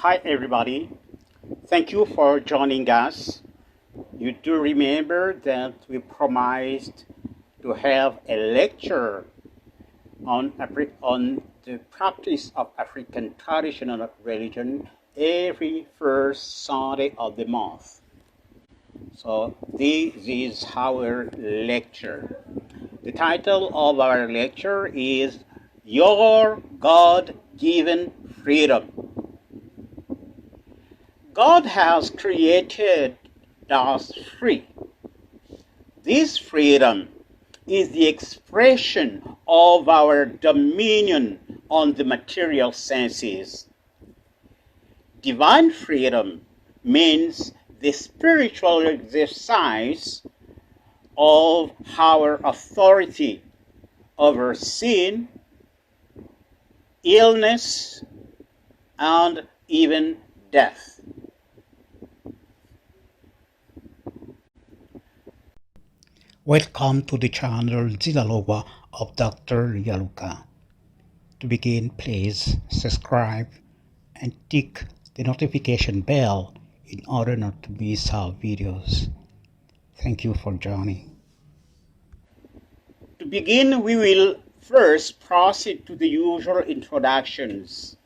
Hi everybody, thank you for joining us. You do remember that we promised to have a lecture on the practice of African traditional religion every first Sunday of the month. So this is our lecture. The title of our lecture is Your God-Given Freedom. God has created us free. This freedom is the expression of our dominion on the material senses. Divine freedom means the spiritual exercise of our authority over sin, illness, and even death. Welcome to the channel Zilalowa of Dr. Yaluka. To begin, please subscribe and tick the notification bell in order not to miss our videos. Thank you for joining. To begin, we will first proceed to the usual introductions.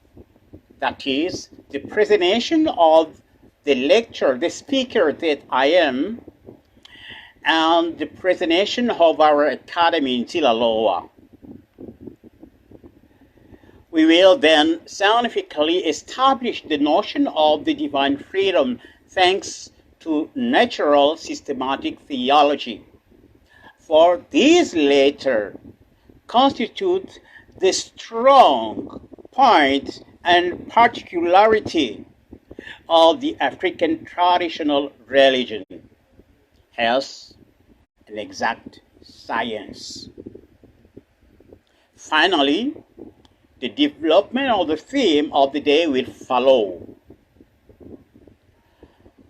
That is, the presentation of the lecture, the speaker that I am, and the presentation of our academy in Zilalowa. We will then scientifically establish the notion of the divine freedom thanks to natural systematic theology. For these latter constitute the strong point and particularity of the African traditional religion as an exact science. Finally, the development of the theme of the day will follow.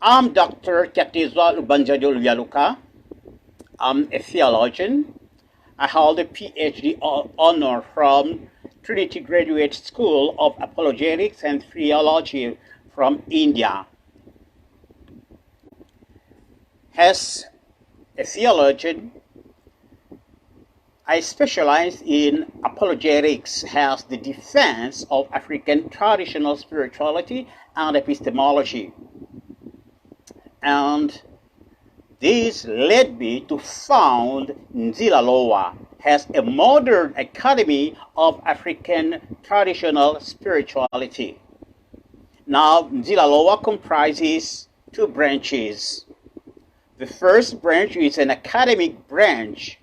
I'm Dr. Katezwa Lubanjadol Yaluka. I'm a theologian. I hold a PhD honor from Trinity Graduate School of Apologetics and Theology from India. As a theologian, I specialize in apologetics as the defense of African traditional spirituality and epistemology. And this led me to found Zilalowa as a modern academy of African traditional spirituality. Now, Zilalowa comprises two branches. The first branch is an academic branch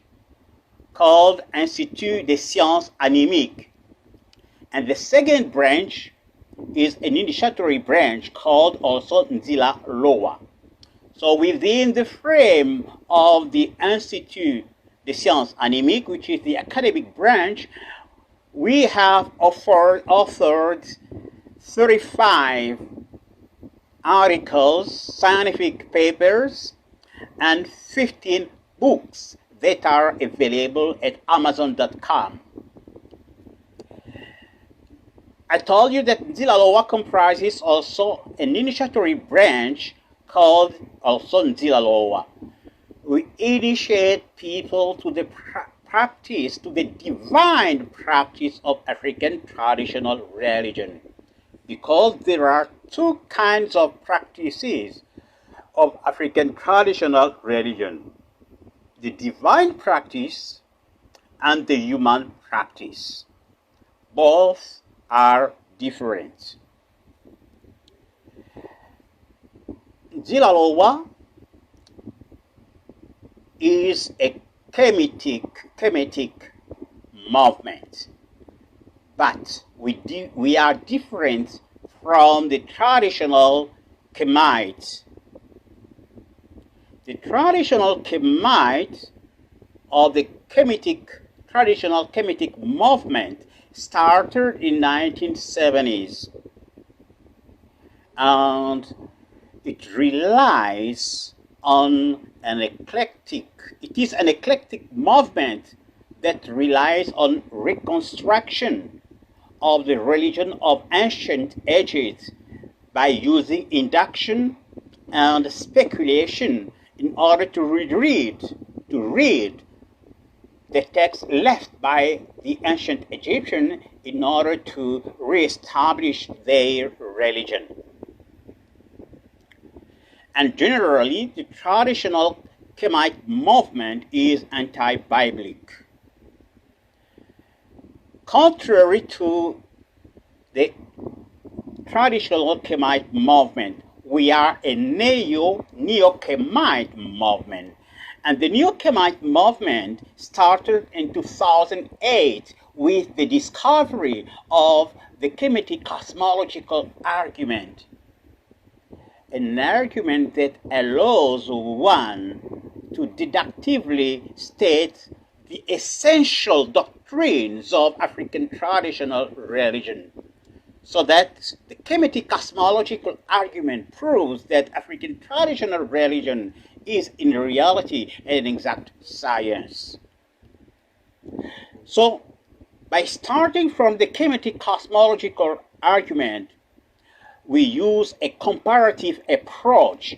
called Institut des Sciences Animiques. And the second branch is an initiatory branch called also Zilalowa. So within the frame of the Institut des Sciences Animiques, which is the academic branch, we have authored 35 articles, scientific papers, and 15 books that are available at Amazon.com. I told you that Zilalowa comprises also an initiatory branch called also Zilalowa. We initiate people to the practice, to the divine practice of African traditional religion. Because there are two kinds of practices of African traditional religion: the divine practice and the human practice. Both are different. Zilalowa is a Kemetic movement, but we are different from the traditional Kemites. The traditional Kemite or the traditional Kemetic movement started in 1970s, and it relies on it is an eclectic movement that relies on reconstruction of the religion of ancient ages by using induction and speculation in order to read the text left by the ancient Egyptians in order to reestablish their religion. And generally, the traditional Kemite movement is anti-biblical. Contrary to the traditional Kemite movement, we are a Neo-Kemite movement. And the Neo-Kemite movement started in 2008 with the discovery of the Kemitic cosmological argument. An argument that allows one to deductively state the essential doctrines of African traditional religion. So that the Kemitic cosmological argument proves that African traditional religion is in reality an exact science. So, by starting from the Kemitic cosmological argument, we use a comparative approach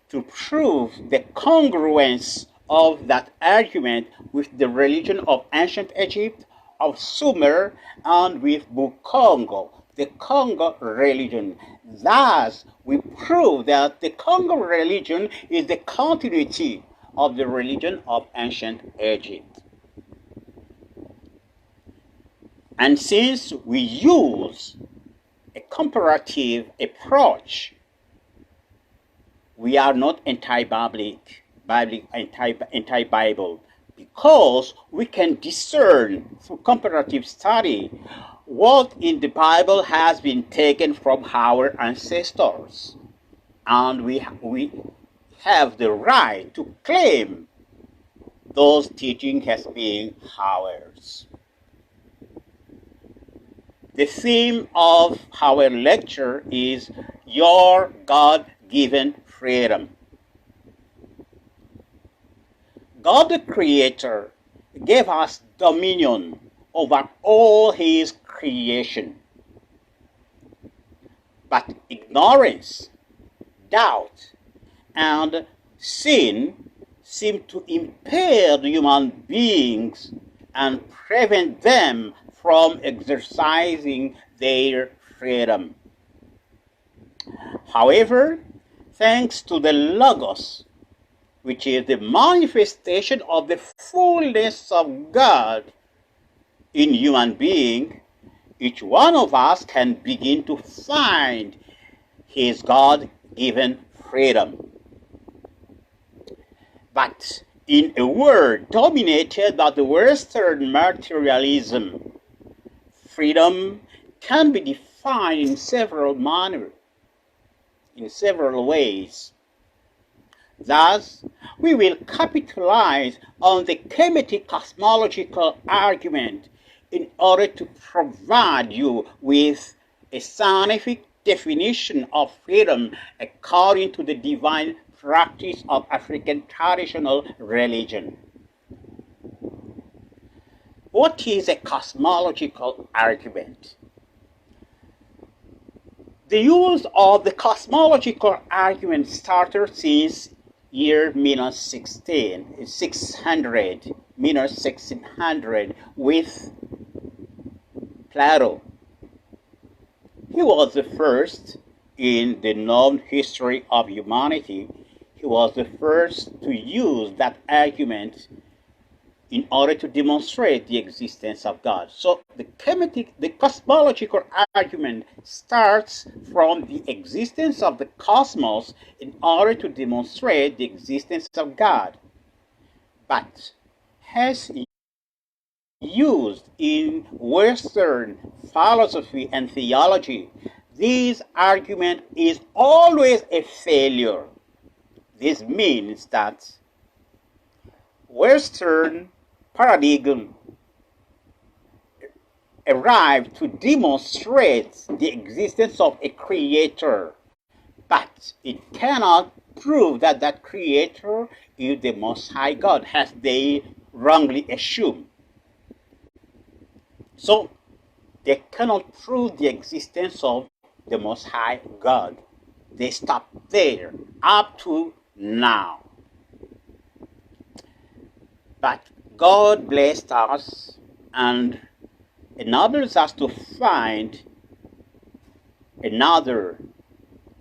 to prove the congruence of that argument with the religion of ancient Egypt, of Sumer, and with Bukongo, the Congo religion. Thus, we prove that the Congo religion is the continuity of the religion of ancient Egypt. And since we use a comparative approach, we are not anti-Bible, because we can discern through comparative study what in the Bible has been taken from our ancestors, and we have the right to claim those teachings as being ours. The theme of our lecture is Your God-Given Freedom. God the Creator gave us dominion over all His creation. But ignorance, doubt, and sin seem to impair the human beings and prevent them from exercising their freedom. However, thanks to the Logos, which is the manifestation of the fullness of God in human being, each one of us can begin to find his God-given freedom. But in a world dominated by the Western materialism, freedom can be defined in several manners, in several ways. Thus, we will capitalize on the Kemitic cosmological argument in order to provide you with a scientific definition of freedom according to the divine practice of African traditional religion. What is a cosmological argument? The use of the cosmological argument started since year 1600 with Plato. He was the first in the known history of humanity. He was the first to use that argument in order to demonstrate the existence of God. So the cosmological argument starts from the existence of the cosmos in order to demonstrate the existence of God. But as used in Western philosophy and theology, this argument is always a failure. This means that Western paradigm arrived to demonstrate the existence of a creator, but it cannot prove that that creator is the Most High God, as they wrongly assume. So they cannot prove the existence of the Most High God. They stop there up to now. But God blessed us and enables us to find another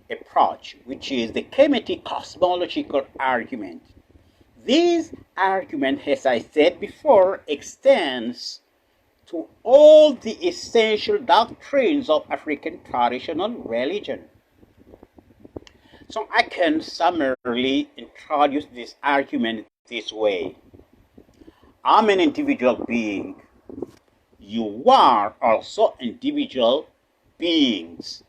approach, which is the Kemetic cosmological argument. This argument, as I said before, extends to all the essential doctrines of African traditional religion. So I can summarily introduce this argument this way. I'm an individual being. You are also individual beings.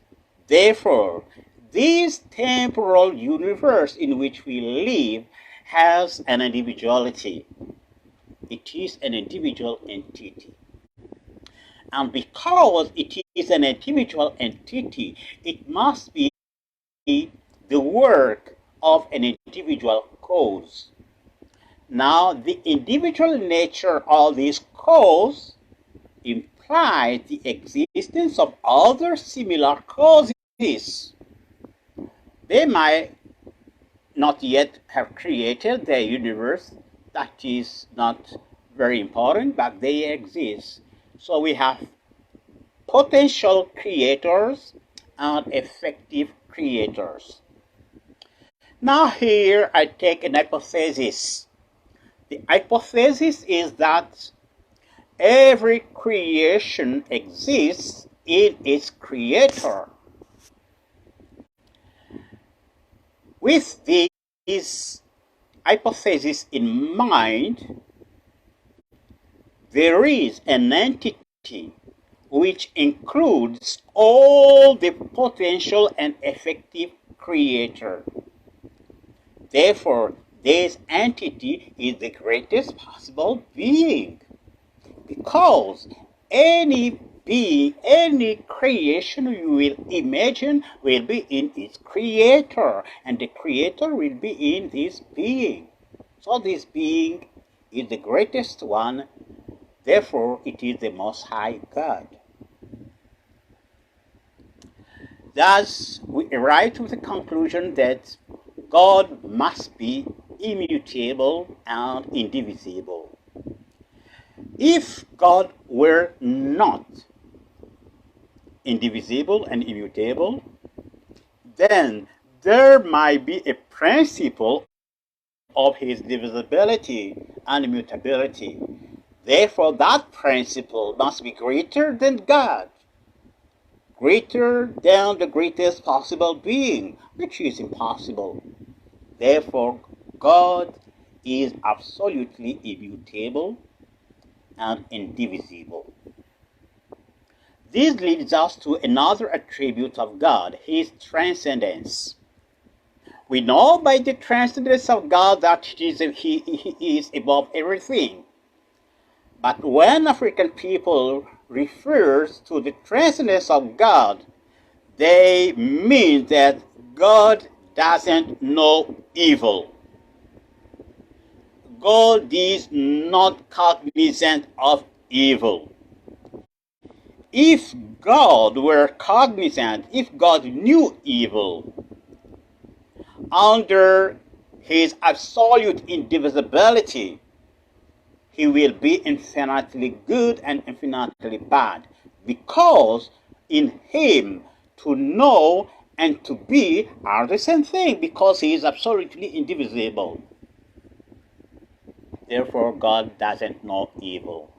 Therefore, this temporal universe in which we live has an individuality. It is an individual entity. And because it is an individual entity, it must be the work of an individual cause. Now, the individual nature of this cause implies the existence of other similar causes. They might not yet have created the universe. That is not very important, but they exist. So we have potential creators and effective creators. Now here I take an hypothesis. The hypothesis is that every creation exists in its creator. With this hypothesis in mind, there is an entity which includes all the potential and effective creator. Therefore, this entity is the greatest possible being, because any being, any creation you will imagine will be in its creator, and the creator will be in this being. So this being is the greatest one, therefore it is the Most High God. Thus, we arrive to the conclusion that God must be immutable and indivisible. If God were not indivisible and immutable, then there might be a principle of his divisibility and immutability. Therefore, that principle must be greater than God, greater than the greatest possible being, which is impossible. Therefore, God is absolutely immutable and indivisible. This leads us to another attribute of God, his transcendence. We know by the transcendence of God that he is above everything. But when African people refers to the transcendence of God, they mean that God doesn't know evil. God is not cognizant of evil. If God were cognizant, if God knew evil, under his absolute indivisibility, he will be infinitely good and infinitely bad, because in him to know and to be are the same thing, because he is absolutely indivisible. Therefore, God doesn't know evil.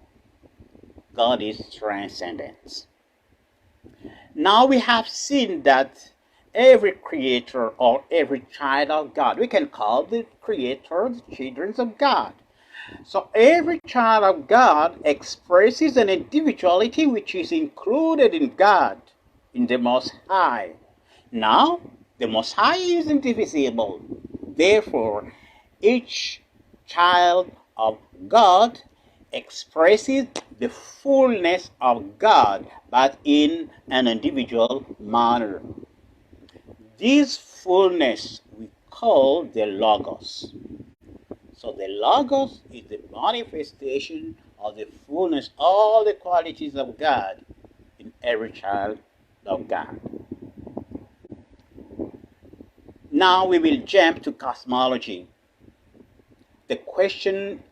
God is transcendent. Now we have seen that every creator or every child of God, we can call the creators children of God. So every child of God expresses an individuality which is included in God, in the Most High. Now, the Most High is indivisible. Therefore, each child of God expresses the fullness of God, but in an individual manner. This fullness we call the Logos. So the Logos is the manifestation of the fullness, all the qualities of God in every child of God. Now we will jump to cosmology. The question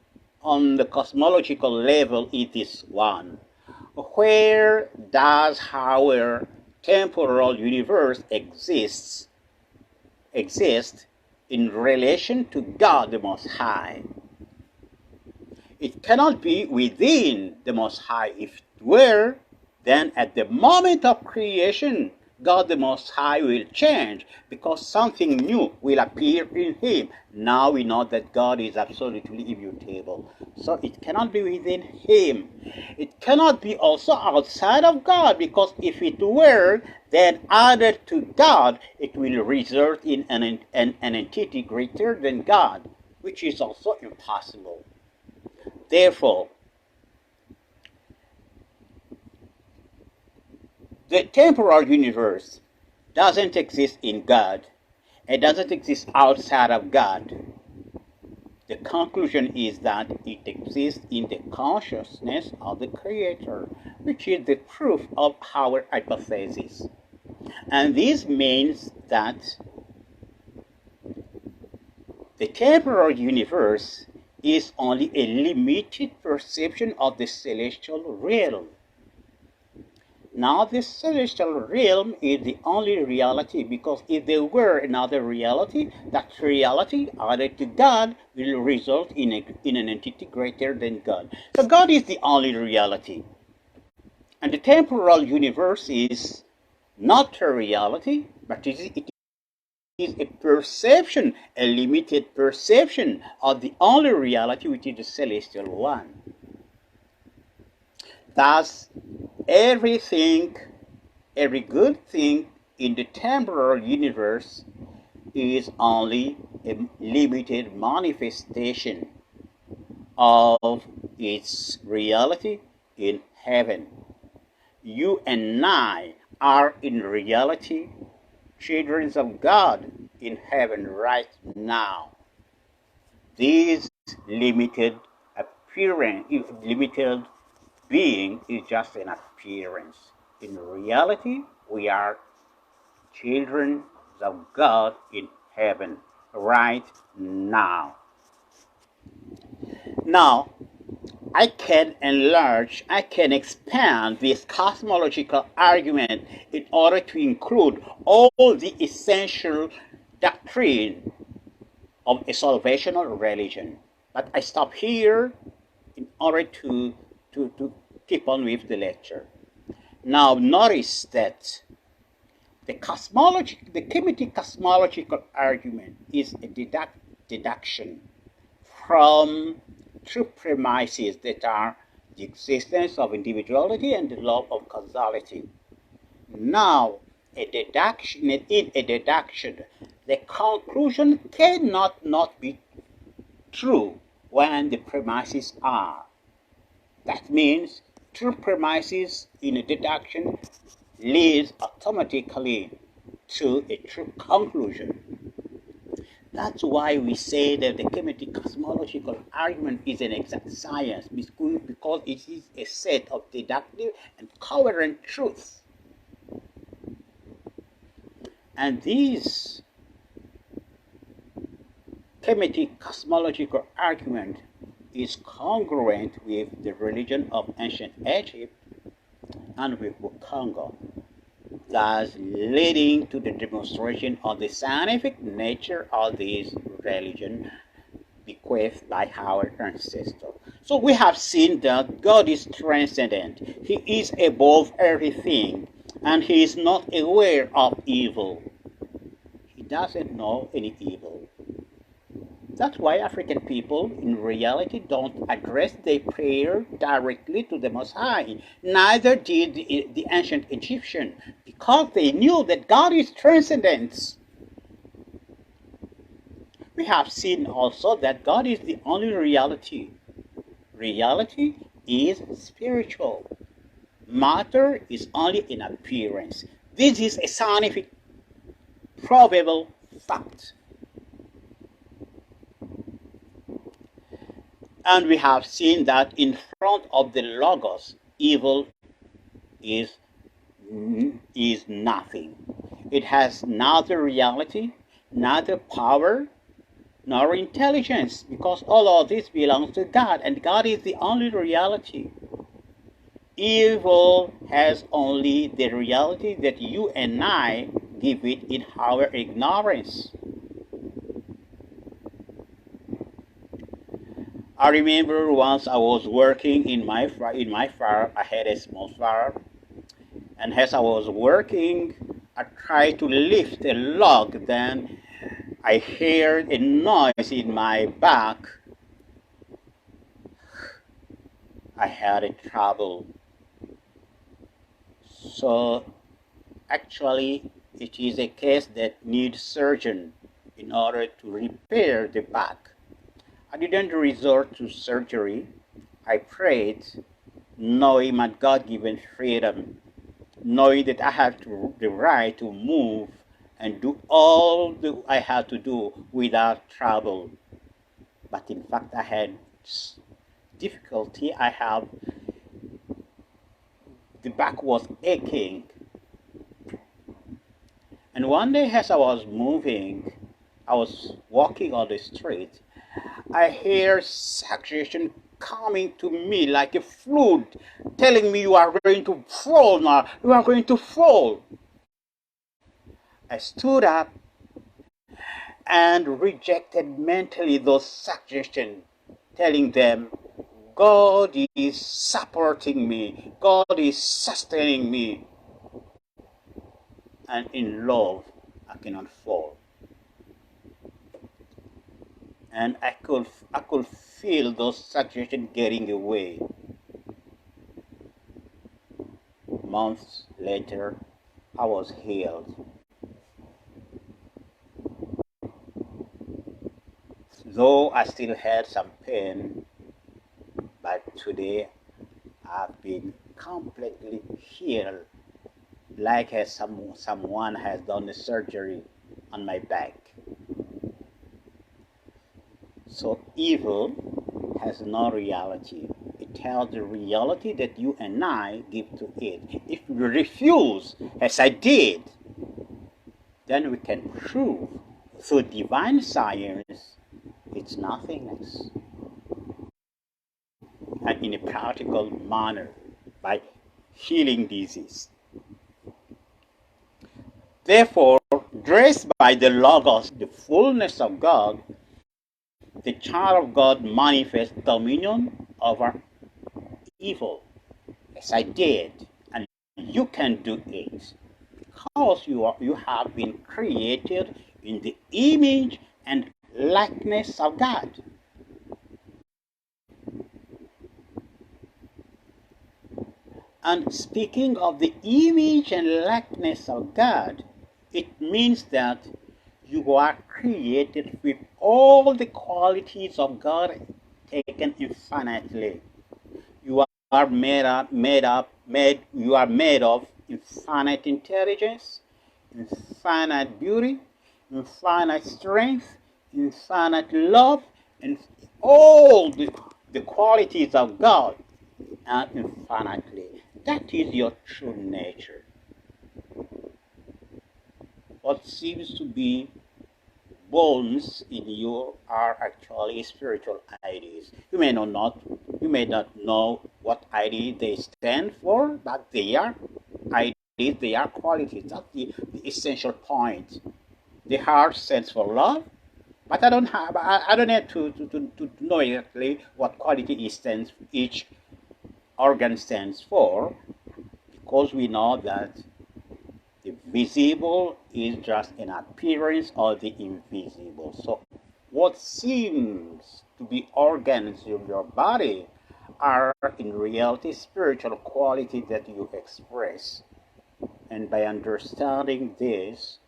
on the cosmological level is this one. Where does our temporal universe exist in relation to God the Most High? It cannot be within the Most High. If it were, then at the moment of creation, God the Most High will change because something new will appear in him. Now we know that God is absolutely immutable. So it cannot be within him. It cannot be also outside of God, because if it were, then added to God, it will result in an entity greater than God, which is also impossible. Therefore, the temporal universe doesn't exist in God. It doesn't exist outside of God. The conclusion is that it exists in the consciousness of the Creator, which is the proof of our hypothesis. And this means that the temporal universe is only a limited perception of the celestial realm. Now, the celestial realm is the only reality, because if there were another reality, that reality added to God will result in an entity greater than God. So God is the only reality. And the temporal universe is not a reality, but it is a perception, a limited perception of the only reality, which is the celestial one. Thus, everything, every good thing in the temporal universe is only a limited manifestation of its reality in heaven. You and I are in reality children of God in heaven right now. This limited appearance, limited being is just an appearance. In reality, we are children of God in heaven right now. Now, I can enlarge, I can expand this cosmological argument in order to include all the essential doctrine of a salvational religion. But I stop here in order to keep on with the lecture. Now, notice that the Kemetic cosmological argument is a deduction from two premises that are the existence of individuality and the law of causality. Now, in a deduction, the conclusion cannot not be true when the premises are. That means true premises in a deduction leads automatically to a true conclusion. That's why we say that the Kemetic cosmological argument is an exact science, because it is a set of deductive and coherent truths. And this Kemetic cosmological argument is congruent with the religion of ancient Egypt and with Congo, thus leading to the demonstration of the scientific nature of this religion bequeathed by our ancestors. So we have seen that God is transcendent. He is above everything, and he is not aware of evil. He doesn't know any evil. That's why African people in reality don't address their prayer directly to the Most High. Neither did the ancient Egyptian, because they knew that God is transcendent. We have seen also that God is the only reality. Reality is spiritual. Matter is only an appearance. This is a scientific, probable fact. And we have seen that in front of the Logos, evil is nothing. It has neither reality neither power nor intelligence, because all of this belongs to God, and God is the only reality. Evil has only the reality that you and I give it in our ignorance. I remember once I was working in my farm. I had a small farm, and as I was working, I tried to lift a log. Then I heard a noise in my back. I had a trouble. So actually, it is a case that needs surgeon in order to repair the back. I didn't resort to surgery. I prayed, knowing my God-given freedom, knowing that I have the right to move and do all that I had to do without trouble. But in fact, I had difficulty. The back was aching. And one day as I was moving, I was walking on the street, I hear suggestion coming to me like a flood, telling me you are going to fall now, you are going to fall. I stood up and rejected mentally those suggestions, telling them, God is supporting me, God is sustaining me, and in love I cannot fall. And I could feel those suggestions getting away. Months later, I was healed. Though I still had some pain, but today I've been completely healed, like as someone has done the surgery on my back. So evil has no reality. It has the reality that you and I give to it. If we refuse, as I did, then we can prove through divine science it's nothingness. And in a practical manner, by healing disease. Therefore, dressed by the Logos, the fullness of God, the child of God manifests dominion over evil, as I did, and you can do it, because you have been created in the image and likeness of God. And speaking of the image and likeness of God, it means that you are created with all the qualities of God taken infinitely. You are made of infinite intelligence, infinite beauty, infinite strength, infinite love, and all the qualities of God are infinitely. That is your true nature. What seems to be bones in you are actually spiritual ideas. You may not know what ideas they stand for, but they are ideas, they are qualities. That's the essential point. The heart stands for love, but I don't have to know exactly what quality each organ stands for, because we know that the visible is just an appearance of the invisible. So what seems to be organs of your body are in reality spiritual qualities that you express. And by understanding this,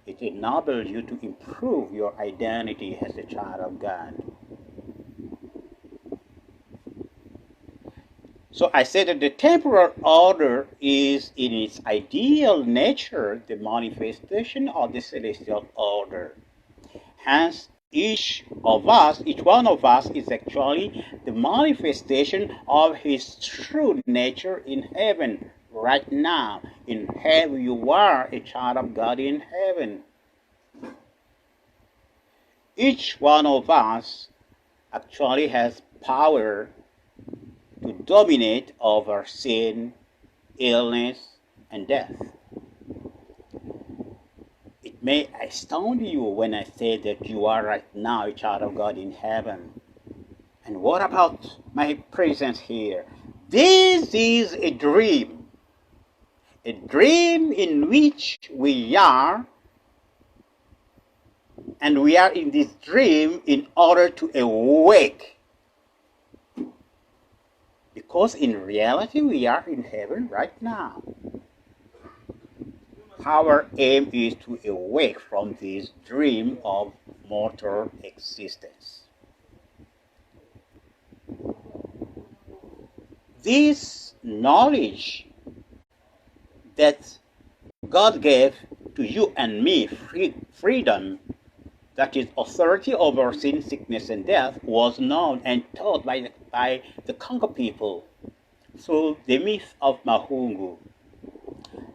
it enables you to improve your identity as a child of God. So I said that the temporal order is in its ideal nature the manifestation of the celestial order. Hence, each one of us is actually the manifestation of his true nature in heaven right now. In heaven, you are a child of God in heaven. Each one of us actually has power to dominate over sin, illness, and death. It may astound you when I say that you are right now a child of God in heaven. And what about my presence here? This is a dream in which we are, and we are in this dream in order to awake. Because in reality, we are in heaven right now. Our aim is to awake from this dream of mortal existence. This knowledge that God gave to you and me, freedom, that is authority over sin, sickness, and death, was known and taught by the Congo people through the myth of Mahungu.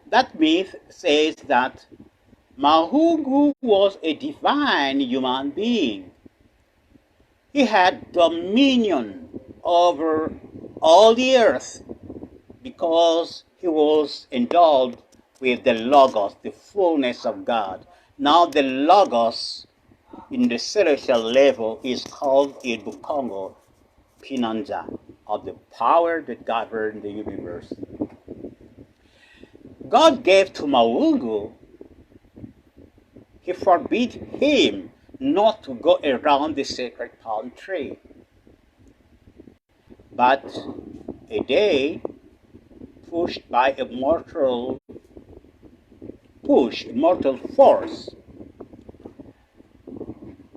That myth says that Mahungu was a divine human being. He had dominion over all the earth because he was endowed with the Logos, the fullness of God. Now the Logos in the celestial level is called in Bukongo Pinanja, or the power that governs the universe. God gave to Mahungu, he forbid him not to go around the sacred palm tree. But a day, pushed by a mortal force,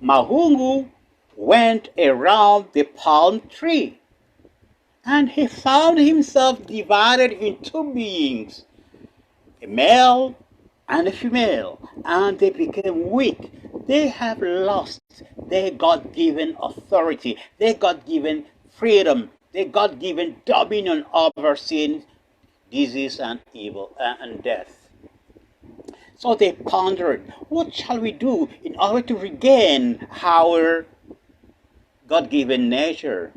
Mahungu went around the palm tree, and he found himself divided into two beings, a male and a female, and they became weak. They have lost their God-given authority, their God-given freedom, their God-given dominion over sin, disease, and evil, and death. So they pondered, what shall we do in order to regain our God-given nature?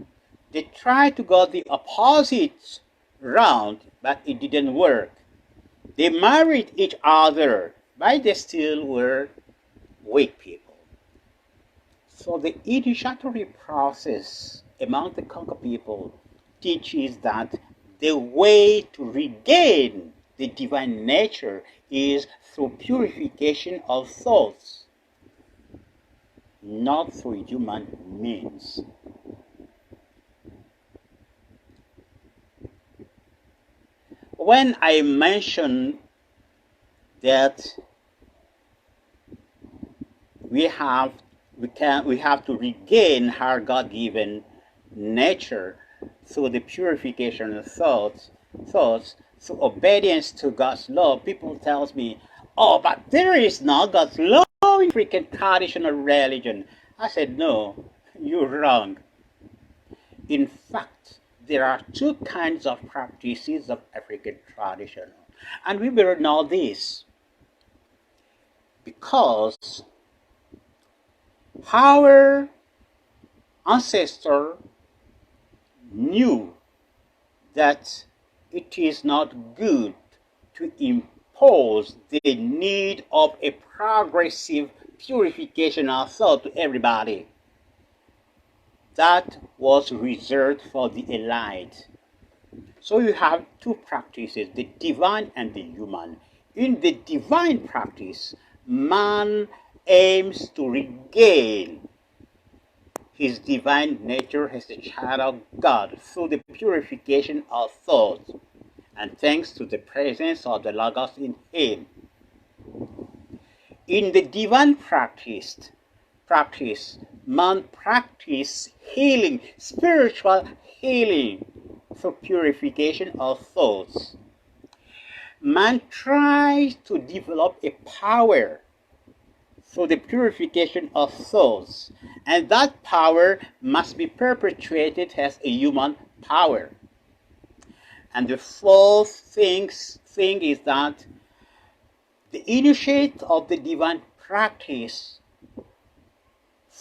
They tried to go the opposite route, but it didn't work. They married each other, but they still were weak people. So the initiatory process among the Congo people teaches that the way to regain the divine nature is through purification of thoughts, not through human means. When I mention that we have to regain our God-given nature through the purification of thoughts, through obedience to God's law, people tells me, oh, but there is no God's law in African traditional religion. I said, no, you're wrong. In fact, there are two kinds of practices of African tradition. And we better know this because our ancestor knew that it is not good to impose the need of a progressive purification of thought to everybody. That was reserved for the elite. So you have two practices, the divine and the human. In the divine practice, man aims to regain his divine nature as a child of God through the purification of thought, and thanks to the presence of the Logos in him. In the divine practice, man practices healing, spiritual healing through purification of thoughts. Man tries to develop a power through the purification of thoughts, and that power must be perpetuated as a human power. And the fourth thing is that the initiate of the divine practice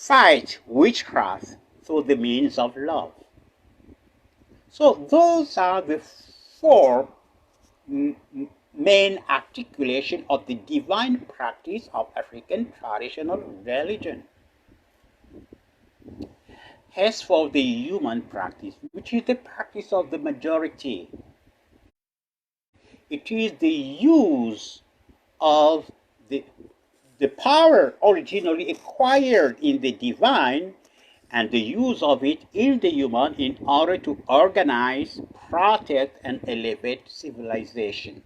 fight witchcraft through the means of love. So those are the four main articulation of the divine practice of African traditional religion. As for the human practice, which is the practice of the majority, it is the use of the power originally acquired in the divine and the use of it in the human in order to organize, protect, and elevate civilization.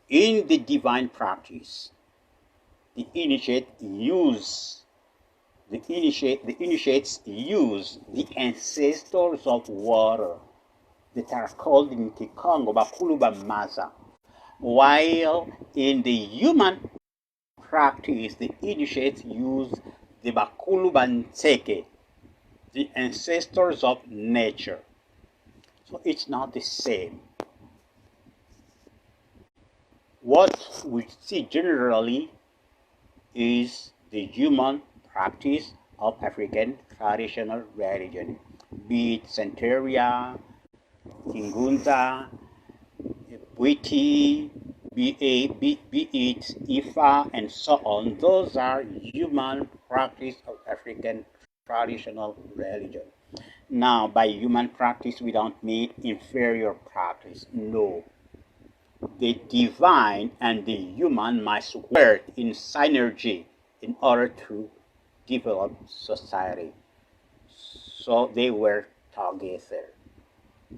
In the divine practice, the initiates use the ancestors of water that are called in Kikongo Bakulu Bamaza, while in the human practice, the initiates use the Bakulu Banteke, the ancestors of nature. So it's not the same. What we see generally is the human practice of African traditional religion, be it Santeria, Kingunza, Witi, be it Ifa, and so on. Those are human practice of African traditional religion. Now, by human practice, we don't mean inferior practice. No. The divine and the human must work in synergy in order to develop society. So they were together.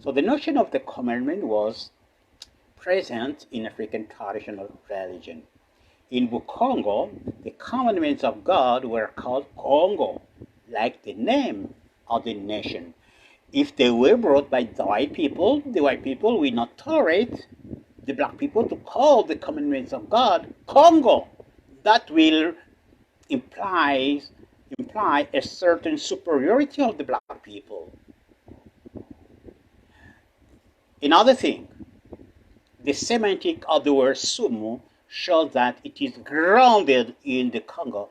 So the notion of the commandment was present in African traditional religion. In Bukongo, the commandments of God were called Kongo, like the name of the nation. If they were brought by the white people will not tolerate the black people to call the commandments of God Congo. That will imply a certain superiority of the black people. Another thing, the semantic of the word sumu shows that it is grounded in the Congo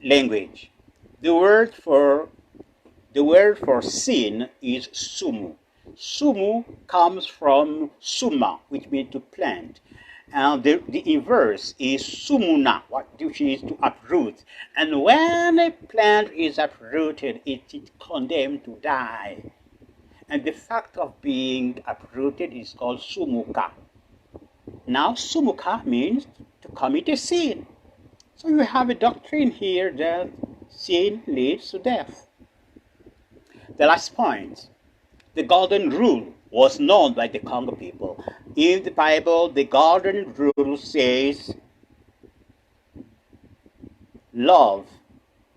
language. The word for sin is sumu. Sumu comes from suma, which means to plant. And the inverse is sumuna, which is to uproot. And when a plant is uprooted, it is condemned to die. And the fact of being uprooted is called sumuka. Now, sumuka means to commit a sin. So you have a doctrine here that sin leads to death. The last point. The golden rule was known by the Congo people. In the Bible, the golden rule says, love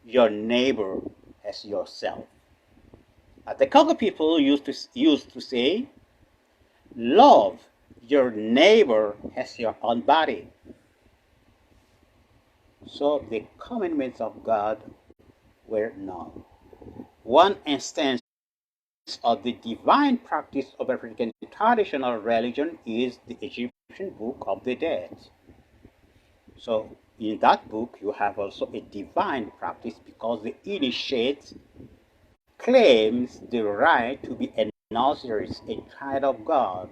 your neighbor as yourself. But the Congo people used to say, love your neighbor as your own body. So the commandments of God were known. One instance of the divine practice of African traditional religion is the Egyptian Book of the Dead. So in that book you have also a divine practice because the initiate claims the right to be an Osiris, a child of God,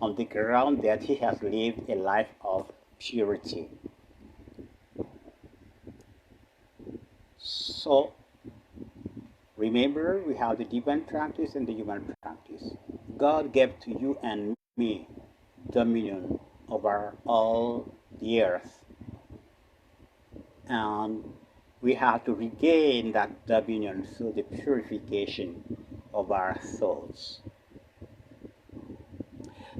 on the ground that he has lived a life of purity. So remember, we have the divine practice and the human practice. God gave to you and me dominion over all the earth. And we have to regain that dominion through the purification of our thoughts.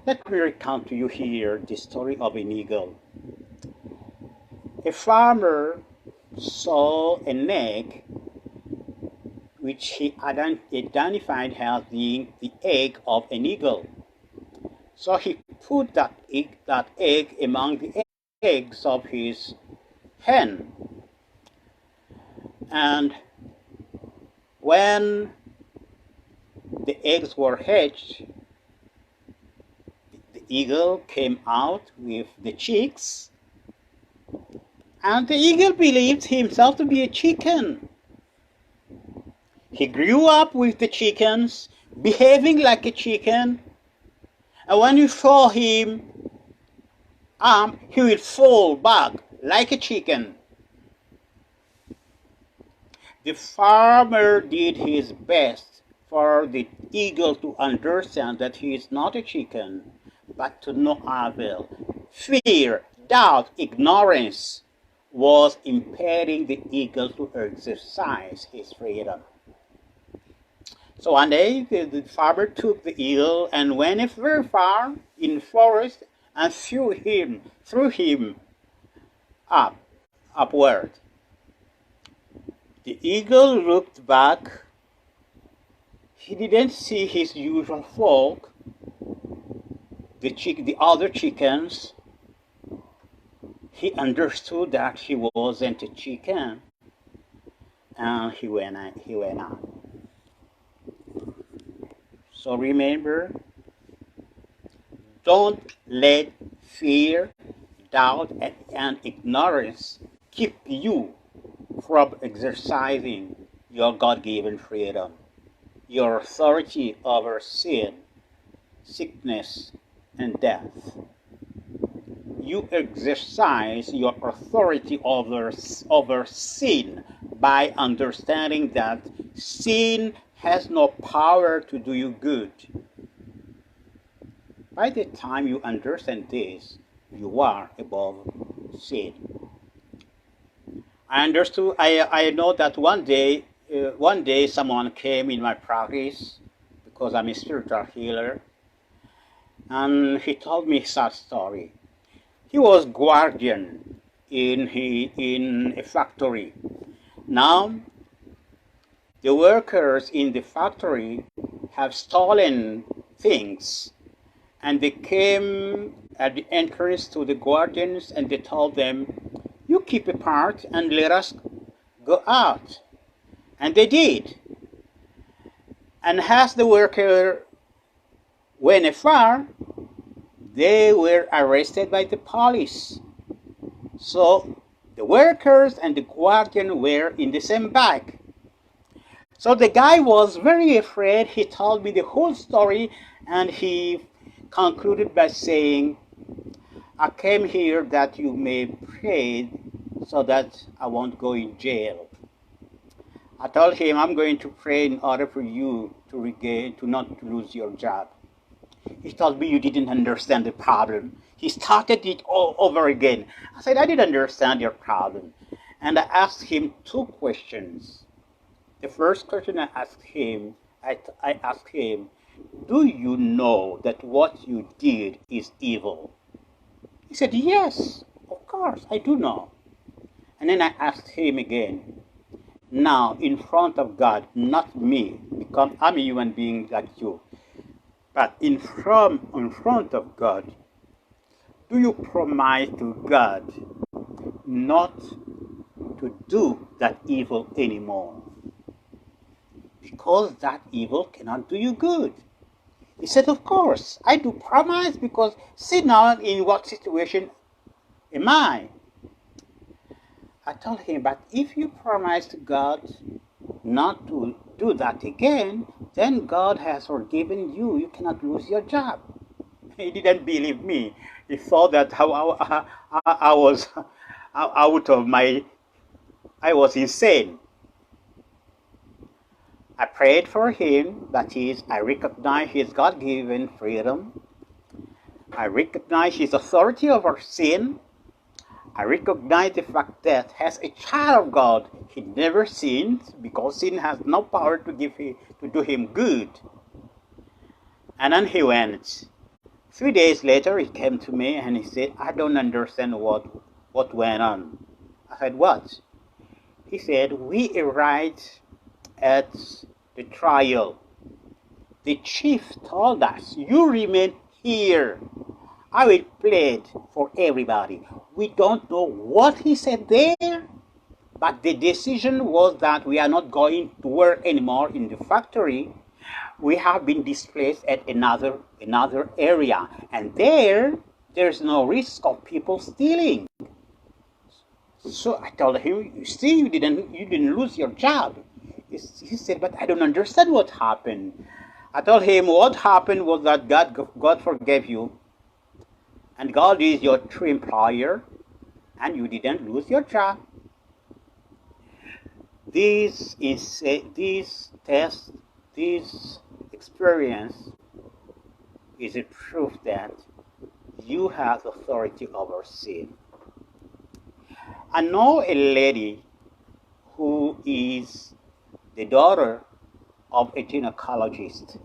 Let me recount to you here the story of an eagle. A farmer saw an egg which he identified as being the egg of an eagle. So he put that egg among the eggs of his hen. And when the eggs were hatched, the eagle came out with the chicks And the eagle believed himself to be a chicken. He grew up with the chickens, behaving like a chicken. And when you saw him, he will fall back like a chicken. The farmer did his best for the eagle to understand that he is not a chicken, but to no avail. Fear, doubt, ignorance was impeding the eagle to exercise his freedom. So one day the farmer took the eagle and went very far in the forest and threw him upward. The eagle looked back. He didn't see his usual folk, the other chickens. He understood that he wasn't a chicken, and he went out. So remember, don't let fear, doubt, and ignorance keep you from exercising your God-given freedom, your authority over sin, sickness, and death. You exercise your authority over sin by understanding that sin has no power to do you good. By the time you understand this, you are above sin. I know that one day someone came in my practice because I'm a spiritual healer, and he told me such story. He was guardian in a factory. Now, the workers in the factory have stolen things, and they came at the entrance to the guardians and they told them, "You keep a part and let us go out." And they did. And as the worker went afar, they were arrested by the police. So the workers and the guardian were in the same bag. So the guy was very afraid. He told me the whole story, and he concluded by saying, "I came here that you may pray so that I won't go in jail." I told him, "I'm going to pray in order for you to not lose your job." He told me, "You didn't understand the problem." He started it all over again. I said, "I didn't understand your problem." And I asked him two questions. The first question I asked him, "Do you know that what you did is evil?" He said, "Yes, of course, I do know." And then I asked him again, "Now, in front of God, not me, because I'm a human being like you, but in front of God, do you promise to God not to do that evil anymore? Because that evil cannot do you good." He said, "Of course, I do promise, because see now in what situation am I?" I told him, "But if you promise to God not to do that again, then God has forgiven you. You cannot lose your job." He didn't believe me. He thought that I was out of I was insane. I prayed for him, that is, I recognize his God-given freedom. I recognize his authority over sin. I recognize the fact that as a child of God, he never sinned, because sin has no power to do him good. And then he went. 3 days later, he came to me and he said, "I don't understand what went on." I said, "What?" He said, "We arrived at the trial. The chief told us, 'You remain here. I will plead for everybody.'" We don't know what he said there, but the decision was that we are not going to work anymore in the factory. We have been displaced at another area, and there's no risk of people stealing. So I told him, you see, you didn't lose your job. He said, but I don't understand what happened. I told him what happened was that God forgave you, and God is your true employer, and you didn't lose your job. This test, this experience is a proof that you have authority over sin. I know a lady who is the daughter of a gynecologist.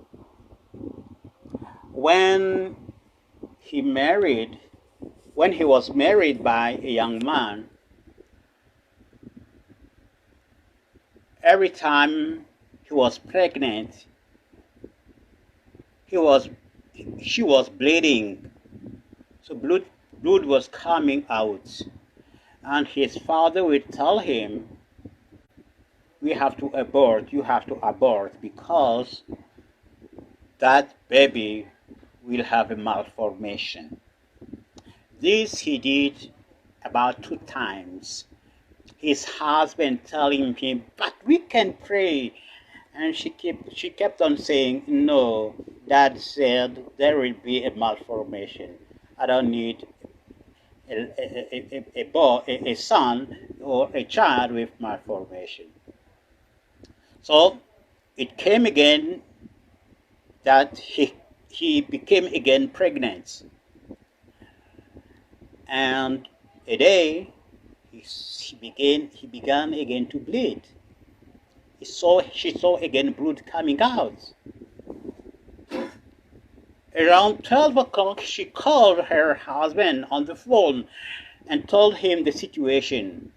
When he married, when he was married by a young man, every time he was pregnant, he was she was bleeding. So blood was coming out. And his father would tell him, we have to abort, you have to abort, because that baby will have a malformation. This he did about 2 times. His husband telling him, but we can pray. And she kept on saying, no, Dad said there will be a malformation. I don't need a son or a child with malformation. So it came again that he became again pregnant. And a day he began again to bleed. She saw again blood coming out. Around 12 o'clock, she called her husband on the phone and told him the situation.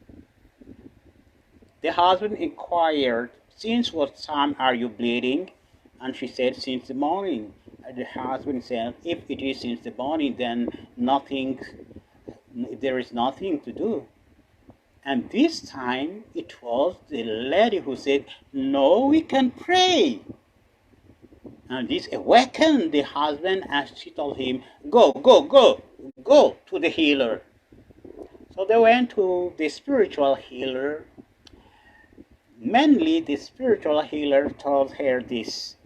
The husband inquired, since what time are you bleeding? And she said, since the morning. And the husband said, if it is since the morning, then there is nothing to do. And this time it was the lady who said, no, we can pray. And this awakened the husband, and she told him, go to the healer. So they went to the spiritual healer. Mainly the spiritual healer told her this.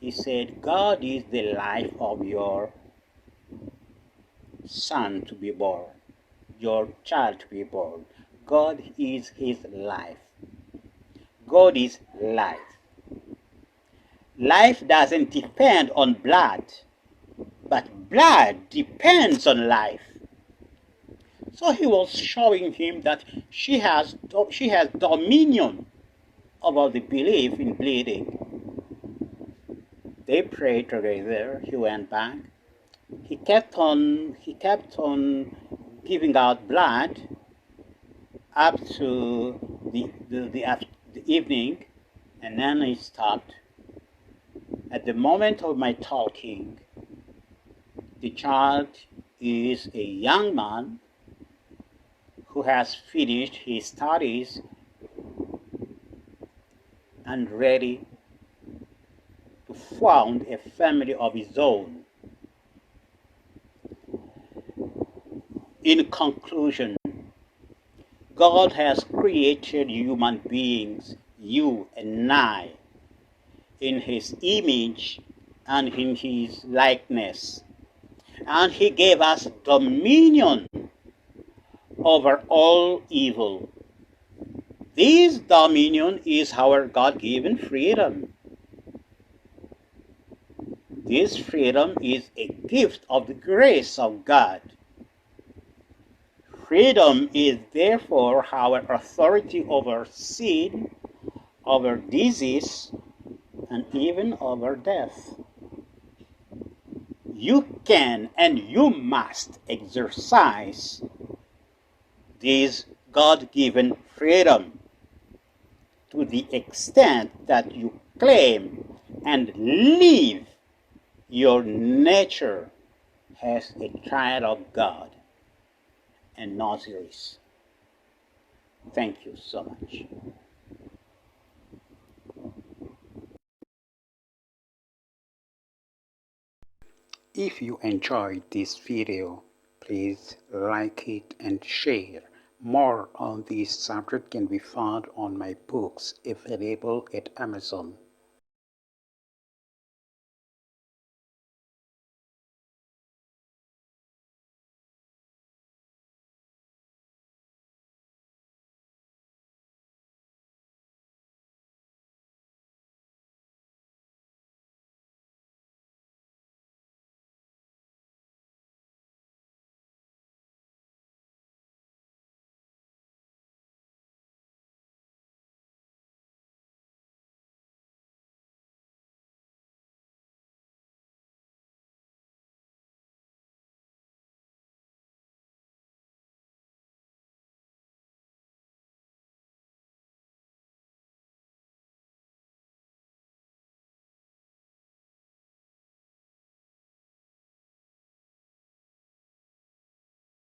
He said, God is the life of your son to be born, your child to be born. God is his life. God is life. Life doesn't depend on blood, but blood depends on life. So he was showing him that she has dominion over the belief in bleeding. They prayed together. He went back. He kept on giving out blood up to the evening, and then he stopped. At the moment of my talking, the child is a young man who has finished his studies and ready to found a family of his own. In conclusion, God has created human beings, you and I, in his image and in his likeness. And he gave us dominion over all evil. This dominion is our God-given freedom. This freedom is a gift of the grace of God. Freedom is therefore our authority over sin, over disease, and even over death. You can and you must exercise this God-given freedom to the extent that you claim and live your nature as a child of God and Osiris. Thank you so much. If you enjoyed this video, please like it and share. More on this subject can be found on my books available at Amazon.